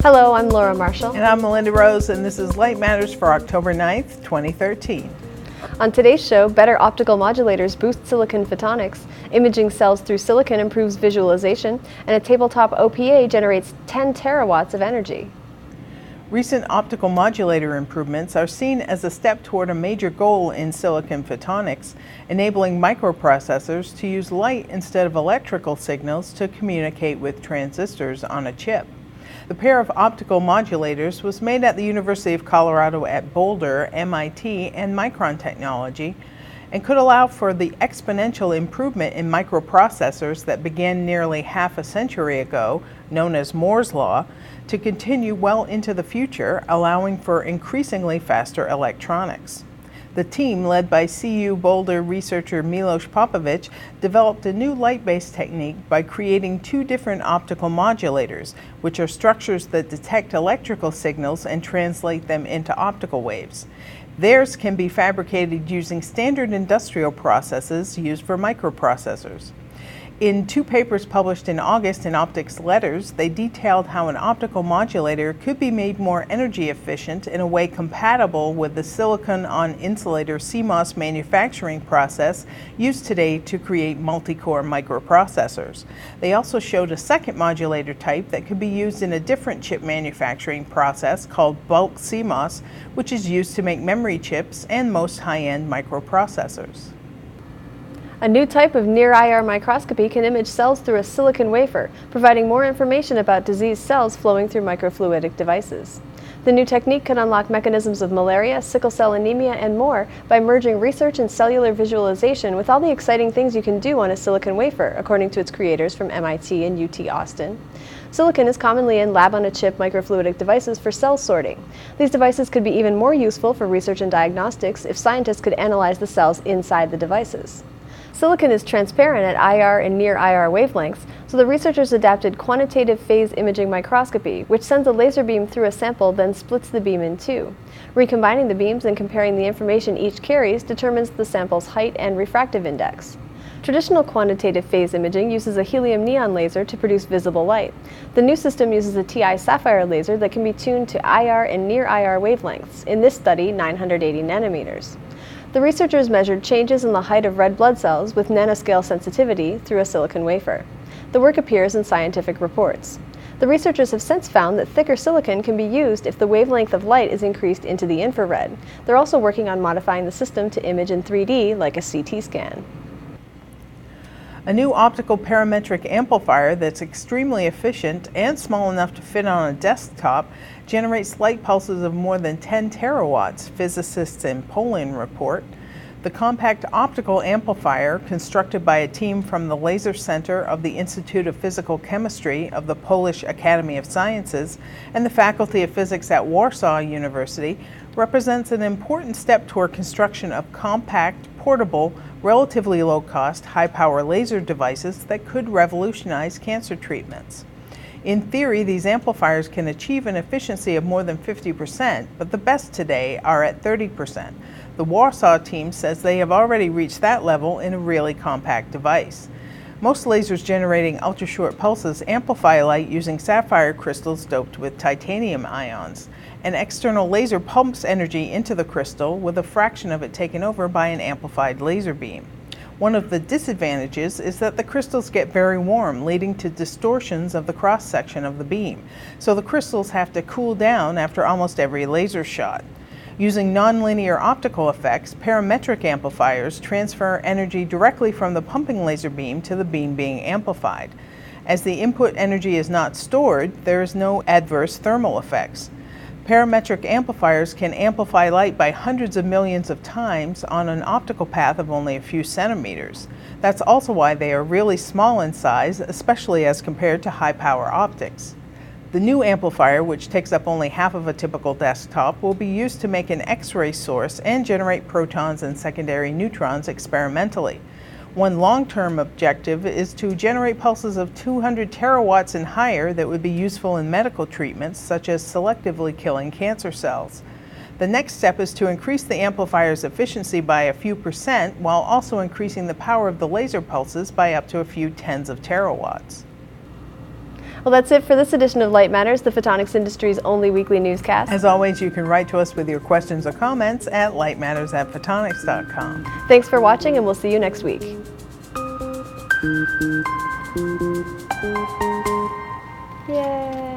Hello, I'm Laura Marshall. And I'm Melinda Rose, and this is Light Matters for October 9th, 2013. On today's show, better optical modulators boost silicon photonics, imaging cells through silicon improves visualization, and a tabletop OPA generates 10 terawatts of energy. Recent optical modulator improvements are seen as a step toward a major goal in silicon photonics, enabling microprocessors to use light instead of electrical signals to communicate with transistors on a chip. The pair of optical modulators was made at the University of Colorado at Boulder, MIT, and Micron Technology, and could allow for the exponential improvement in microprocessors that began nearly half a century ago, known as Moore's Law, to continue well into the future, allowing for increasingly faster electronics. The team, led by CU Boulder researcher Milos Popovic, developed a new light-based technique by creating two different optical modulators, which are structures that detect electrical signals and translate them into optical waves. Theirs can be fabricated using standard industrial processes used for microprocessors. In two papers published in August in Optics Letters, they detailed how an optical modulator could be made more energy efficient in a way compatible with the silicon-on-insulator CMOS manufacturing process used today to create multi-core microprocessors. They also showed a second modulator type that could be used in a different chip manufacturing process called bulk CMOS, which is used to make memory chips and most high-end microprocessors. A new type of near-IR microscopy can image cells through a silicon wafer, providing more information about diseased cells flowing through microfluidic devices. The new technique can unlock mechanisms of malaria, sickle cell anemia, and more by merging research and cellular visualization with all the exciting things you can do on a silicon wafer, according to its creators from MIT and UT Austin. Silicon is commonly in lab-on-a-chip microfluidic devices for cell sorting. These devices could be even more useful for research and diagnostics if scientists could analyze the cells inside the devices. Silicon is transparent at IR and near-IR wavelengths, so the researchers adapted quantitative phase imaging microscopy, which sends a laser beam through a sample, then splits the beam in two. Recombining the beams and comparing the information each carries determines the sample's height and refractive index. Traditional quantitative phase imaging uses a helium neon laser to produce visible light. The new system uses a TI sapphire laser that can be tuned to IR and near-IR wavelengths, in this study 980 nanometers. The researchers measured changes in the height of red blood cells with nanoscale sensitivity through a silicon wafer. The work appears in scientific reports. The researchers have since found that thicker silicon can be used if the wavelength of light is increased into the infrared. They're also working on modifying the system to image in 3D like a CT scan. A new optical parametric amplifier that's extremely efficient and small enough to fit on a desktop generates light pulses of more than 10 terawatts, physicists in Poland report. The compact optical amplifier, constructed by a team from the Laser Center of the Institute of Physical Chemistry of the Polish Academy of Sciences and the Faculty of Physics at Warsaw University, represents an important step toward construction of compact, portable, relatively low-cost, high-power laser devices that could revolutionize cancer treatments. In theory, these amplifiers can achieve an efficiency of more than 50%, but the best today are at 30%. The Warsaw team says they have already reached that level in a really compact device. Most lasers generating ultra-short pulses amplify light using sapphire crystals doped with titanium ions. An external laser pumps energy into the crystal, with a fraction of it taken over by an amplified laser beam. One of the disadvantages is that the crystals get very warm, leading to distortions of the cross-section of the beam, so the crystals have to cool down after almost every laser shot. Using nonlinear optical effects, parametric amplifiers transfer energy directly from the pumping laser beam to the beam being amplified. As the input energy is not stored, there is no adverse thermal effects. Parametric amplifiers can amplify light by hundreds of millions of times on an optical path of only a few centimeters. That's also why they are really small in size, especially as compared to high-power optics. The new amplifier, which takes up only half of a typical desktop, will be used to make an X-ray source and generate protons and secondary neutrons experimentally. One long-term objective is to generate pulses of 200 terawatts and higher that would be useful in medical treatments, such as selectively killing cancer cells. The next step is to increase the amplifier's efficiency by a few percent, while also increasing the power of the laser pulses by up to a few tens of terawatts. Well, that's it for this edition of Light Matters, the Photonics Industry's only weekly newscast. As always, you can write to us with your questions or comments at lightmatters@photonics.com. Thanks for watching, and we'll see you next week. Yay!